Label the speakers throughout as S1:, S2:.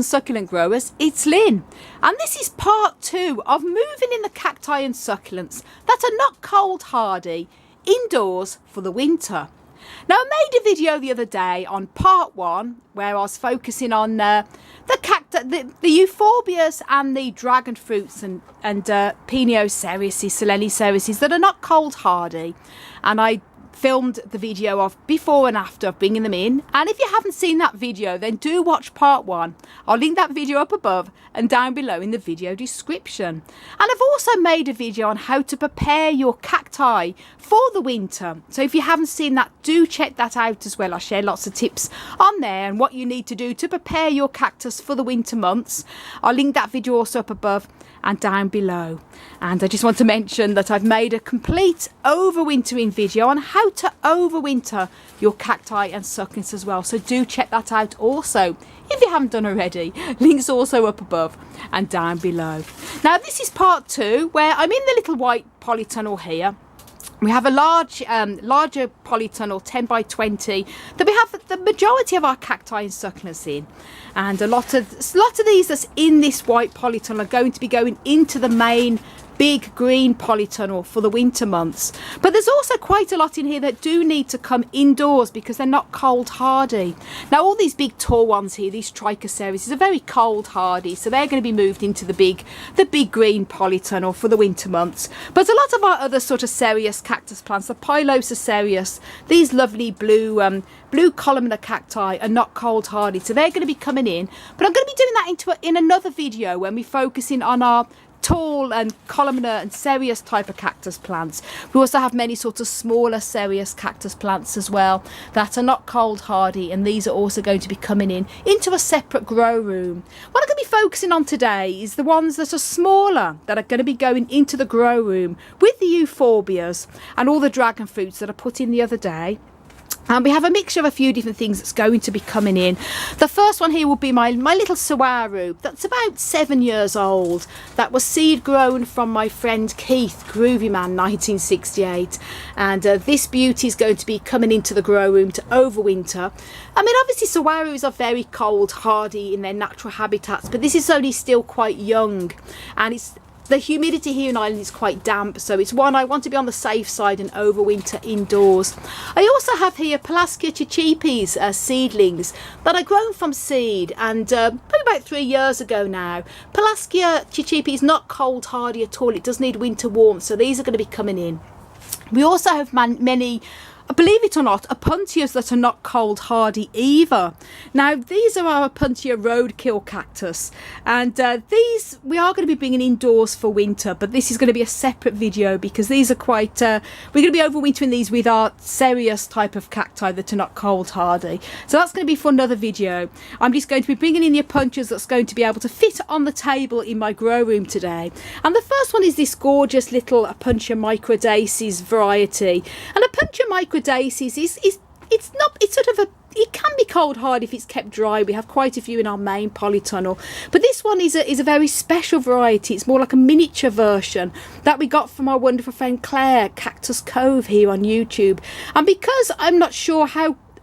S1: succulent growers, it's Lynn, and this is part 2 of moving in the cacti and succulents that are not cold hardy indoors for the winter. Now, I made a video the other day on part 1 where I was focusing on the euphorbias and the dragon fruits and Piniocereus, Solenicereus that are not cold hardy, and I filmed the video of before and after of bringing them in. And if you haven't seen that video, then do watch part 1. I'll link that video up above and down below in the video description. And I've also made a video on how to prepare your cacti for the winter, so if you haven't seen that, do check that out as well. I share lots of tips on there and what you need to do to prepare your cactus for the winter months. I'll link that video also up above and down below. And I just want to mention that I've made a complete overwintering video on how to overwinter your cacti and succulents as well, so do check that out also if you haven't done already. Links also up above and down below. Now, this is part 2 where I'm in the little white polytunnel here. We have a larger polytunnel, 10 by 20, that we have the majority of our cacti and succulents in, and a lot of these that's in this white polytunnel are going to be going into the main big green polytunnel for the winter months. But there's also quite a lot in here that do need to come indoors because they're not cold hardy. Now, all these big tall ones here, these Trichocereus, are very cold hardy, so they're going to be moved into the big green polytunnel for the winter months. But a lot of our other sort of cereus cactus plants, the Pilosocereus, these lovely blue columnar cacti, are not cold hardy, so they're going to be coming in. But I'm going to be doing that in another video when we're focusing on our tall and columnar and cereus type of cactus plants. We also have many sorts of smaller cereus cactus plants as well that are not cold hardy, and these are also going to be coming into a separate grow room. What I'm going to be focusing on today is the ones that are smaller, that are going to be going into the grow room with the euphorbias and all the dragon fruits that I put in the other day. And we have a mixture of a few different things that's going to be coming in. The first one here will be my little Saguaro that's about 7 years old. That was seed grown from my friend Keith, Groovy Man 1968. And this beauty is going to be coming into the grow room to overwinter. I mean, obviously Saguaros are very cold hardy in their natural habitats, but this is only still quite young, and the humidity here in Ireland is quite damp, so it's one I want to be on the safe side and overwinter indoors. I also have here Polaskia chichipis, seedlings that I grown from seed, and probably about 3 years ago now. Polaskia chichipi is not cold hardy at all. It does need winter warmth, so these are going to be coming in. We also have many, believe it or not, Opuntias that are not cold hardy either. Now, these are our Opuntia roadkill cactus, and these we are going to be bringing indoors for winter, but this is going to be a separate video because these are quite we're going to be overwintering these with our cereus type of cacti that are not cold hardy, so that's going to be for another video. I'm just going to be bringing in the Opuntias that's going to be able to fit on the table in my grow room today. And the first one is this gorgeous little Opuntia microdaces variety. And Opuntia microdaces it can be cold hard if it's kept dry. We have quite a few in our main polytunnel, but this one is a very special variety. It's more like a miniature version that we got from our wonderful friend Claire, Cactus Cove, here on YouTube. And because I'm not sure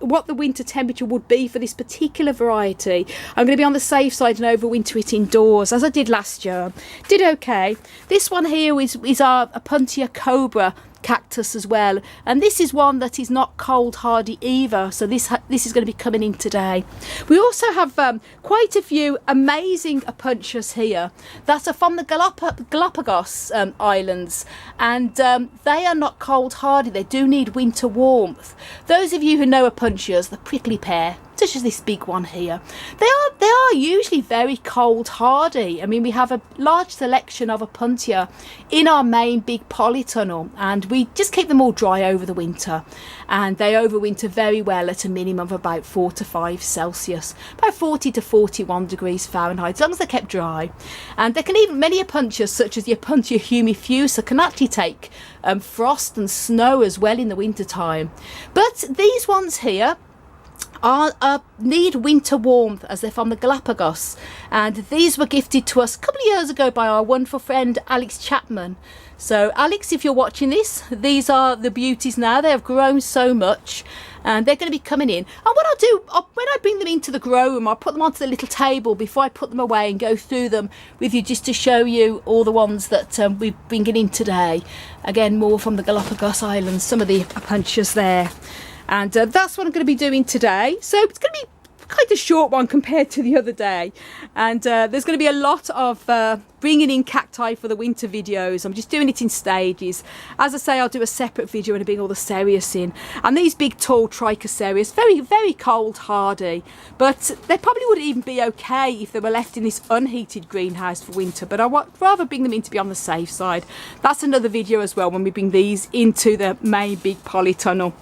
S1: what the winter temperature would be for this particular variety, I'm going to be on the safe side and overwinter it indoors, as I did last year. Did okay. This one here is our Opuntia Cobra cactus as well, and this is one that is not cold hardy either, so this is going to be coming in today. We also have quite a few amazing Opuntias here that are from the Galapagos Islands, and they are not cold hardy. They do need winter warmth. Those of you who know Opuntias, the prickly pear, such as this big one here, they are usually very cold hardy. I mean, we have a large selection of Opuntia in our main big polytunnel, and we just keep them all dry over the winter, and they overwinter very well at a minimum of about 4 to 5 Celsius, about 40 to 41 degrees Fahrenheit, as long as they're kept dry. And they can even, many Opuntias such as the Opuntia humifusa can actually take frost and snow as well in the winter time. But these ones here need winter warmth, as they're from the Galapagos, and these were gifted to us a couple of years ago by our wonderful friend Alex Chapman. So Alex, if you're watching this, these are the beauties now. They have grown so much and they're going to be coming in. And what I'll do, when I bring them into the grow room, I'll put them onto the little table before I put them away and go through them with you, just to show you all the ones that we're bringing in today. Again, more from the Galapagos Islands, some of the Opuntias there. And that's what I'm going to be doing today. So it's going to be quite a short one compared to the other day, and there's going to be a lot of bringing in cacti for the winter videos. I'm just doing it in stages. As I say, I'll do a separate video and bring all the cereus in, and these big tall trichocereus, very, very cold hardy, but they probably wouldn't even be okay if they were left in this unheated greenhouse for winter, but I would rather bring them in to be on the safe side. That's another video as well, when we bring these into the main big polytunnel.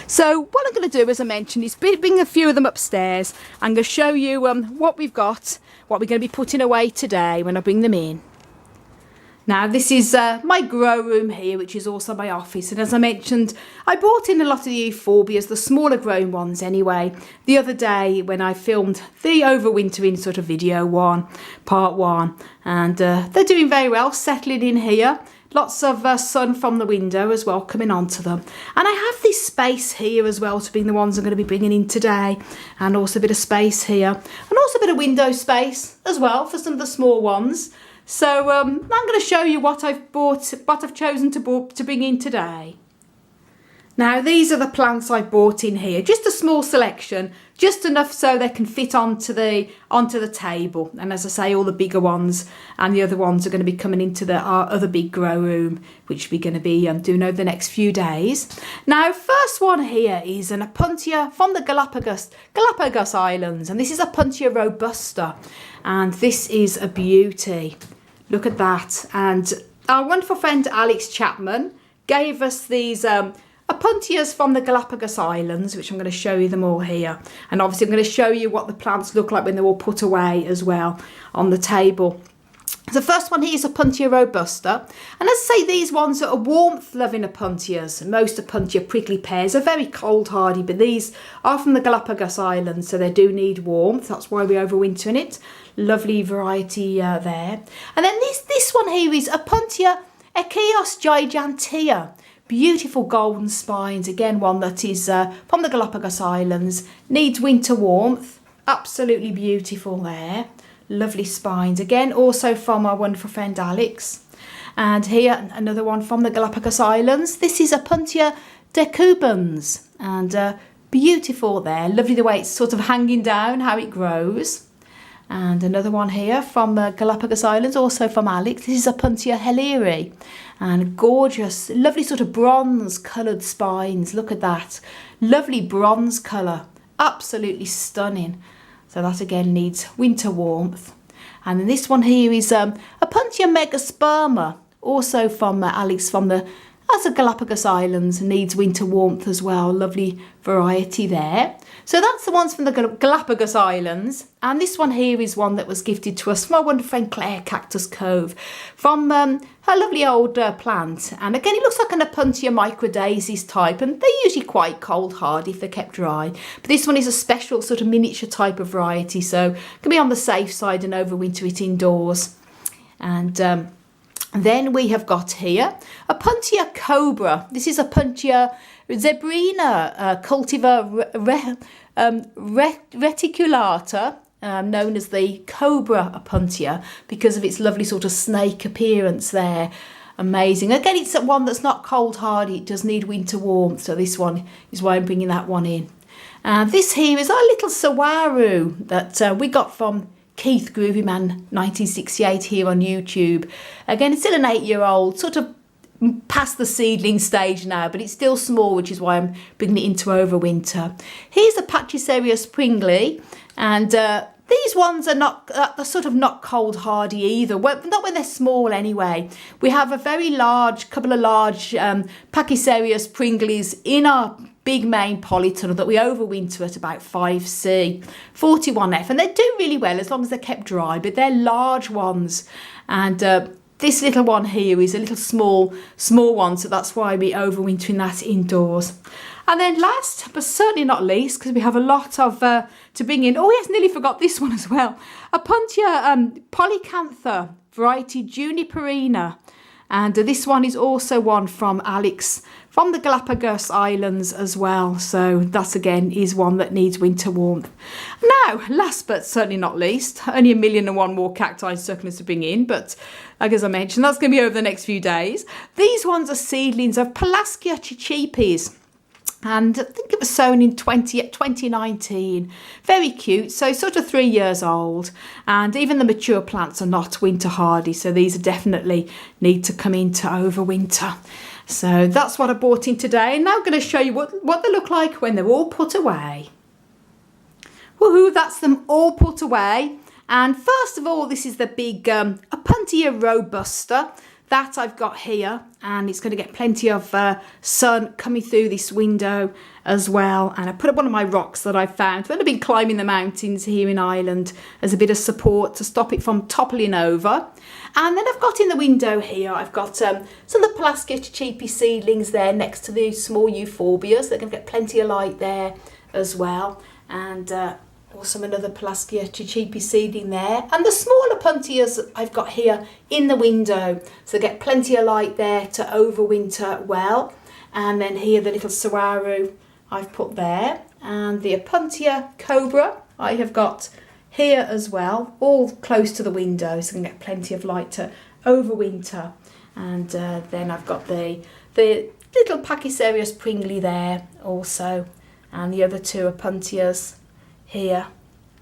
S1: So what I'm going to do, as I mentioned, is bring a few of them upstairs. I'm going to show you what we've got, what we're going to be putting away today when I bring them in. Now this is my grow room here, which is also my office, and as I mentioned, I brought in a lot of the euphorbias, the smaller grown ones anyway, the other day when I filmed the overwintering sort of video one, part one, and they're doing very well, settling in here. Lots of sun from the window as well coming onto them. And I have this space here as well to bring the ones I'm going to be bringing in today. And also a bit of space here. And also a bit of window space as well for some of the small ones. So I'm going to show you what I've bought, what I've chosen to bring in today. Now these are the plants I bought in here, just a small selection, just enough so they can fit onto the table. And as I say, all the bigger ones and the other ones are going to be coming into our other big grow room, which we're going to be doing over the next few days. Now first one here is an Opuntia from the Galapagos Islands, and this is Opuntia robusta, and this is a beauty. Look at that. And our wonderful friend Alex Chapman gave us these Opuntias from the Galapagos Islands, which I'm going to show you them all here. And obviously I'm going to show you what the plants look like when they're all put away as well on the table. The first one here is Opuntia robusta. And as I say, these ones are warmth-loving Opuntias. Most Opuntia prickly pears are very cold hardy, but these are from the Galapagos Islands, so they do need warmth. That's why we overwinter in it. Lovely variety there. And then this one here is Opuntia Echios gigantea. Beautiful golden spines, again one that is from the Galapagos Islands, needs winter warmth, absolutely beautiful there, lovely spines, again also from our wonderful friend Alex. And here another one from the Galapagos Islands, this is Opuntia decubans, and beautiful there, lovely the way it's sort of hanging down, how it grows. And another one here from the Galapagos Islands, also from Alex. This is Opuntia helleri, and gorgeous, lovely sort of bronze coloured spines. Look at that, lovely bronze colour, absolutely stunning. So that again needs winter warmth. And then this one here is Opuntia megasperma, also from Alex from the Galapagos Islands, needs winter warmth as well. Lovely variety there. So that's the ones from the Galapagos Islands, and this one here is one that was gifted to us from our wonderful friend Claire, Cactus Cove, from her lovely old plant. And again, it looks like an Opuntia microdaisies type, and they're usually quite cold hardy if they're kept dry. But this one is a special sort of miniature type of variety, so can be on the safe side and overwinter it indoors. And then we have got here Opuntia cobra. This is Opuntia zebrina, cultivar reticulata, known as the cobra Opuntia because of its lovely sort of snake appearance there. Amazing. Again, it's one that's not cold hardy, it does need winter warmth, so this one is why I'm bringing that one in. This here is our little Saguaro that we got from Keith Groovyman 1968 here on YouTube. Again, it's still an 8-year-old, sort of past the seedling stage now, but it's still small, which is why I'm bringing it into overwinter. Here's a Pachyserius pringli, and these ones are not sort of not cold hardy either. Well, not when they're small anyway. We have a very couple of large Pachyserius pringlis in our big main polytunnel that we overwinter at about 5C, 41F, and they do really well as long as they're kept dry, but they're large ones, and this little one here is a little small one, so that's why we're overwintering that indoors. And then last but certainly not least, because we have a lot of to bring in. Oh yes, nearly forgot this one as well. Opuntia polycantha variety Juniperina. And this one is also one from Alex from the Galapagos Islands as well. So that again is one that needs winter warmth. Now, last but certainly not least, only 1,000,001 more cacti succulents to bring in. But like as I mentioned, that's going to be over the next few days. These ones are seedlings of Polaskia chichipis. And I think it was sown in 2019. Very cute, so sort of 3 years old. And even the mature plants are not winter hardy, so these are definitely need to come in to overwinter. So that's what I bought in today. And now I'm going to show you what they look like when they're all put away. Woohoo, that's them all put away. And first of all, this is the big Opuntia robusta that I've got here, and it's going to get plenty of sun coming through this window as well. And I put up one of my rocks that I found when I've been climbing the mountains here in Ireland as a bit of support to stop it from toppling over. And then I've got in the window here, I've got some of the Polaskia chichipi seedlings there next to the small euphorbias. They're going to get plenty of light there as well. And also another Polaskia chichipi seedling there. And the smaller Opuntias I've got here in the window. So they get plenty of light there to overwinter well. And then here the little Saguaro I've put there. And the Opuntia cobra I have got here as well. All close to the window, so they can get plenty of light to overwinter. And then I've got the little Pachyserius pringli there also. And the other two Opuntias here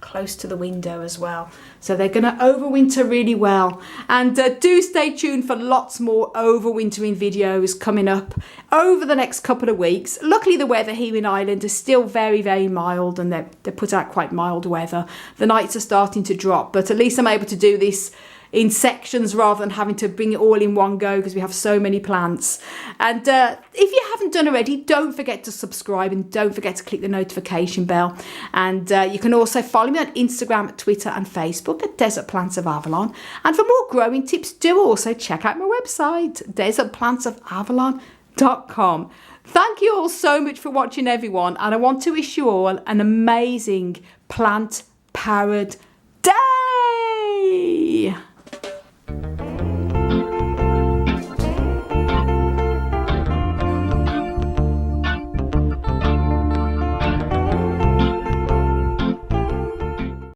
S1: close to the window as well. So they're going to overwinter really well. And do stay tuned for lots more overwintering videos coming up over the next couple of weeks. Luckily the weather here in Ireland is still very, very mild, and they put out quite mild weather. The nights are starting to drop, but at least I'm able to do this in sections rather than having to bring it all in one go because we have so many plants. And if you haven't done already, don't forget to subscribe and don't forget to click the notification bell. And you can also follow me on Instagram, Twitter and Facebook at Desert Plants of Avalon. And for more growing tips, do also check out my website, desertplantsofavalon.com. Thank you all so much for watching, everyone, and I want to wish you all an amazing plant-powered day.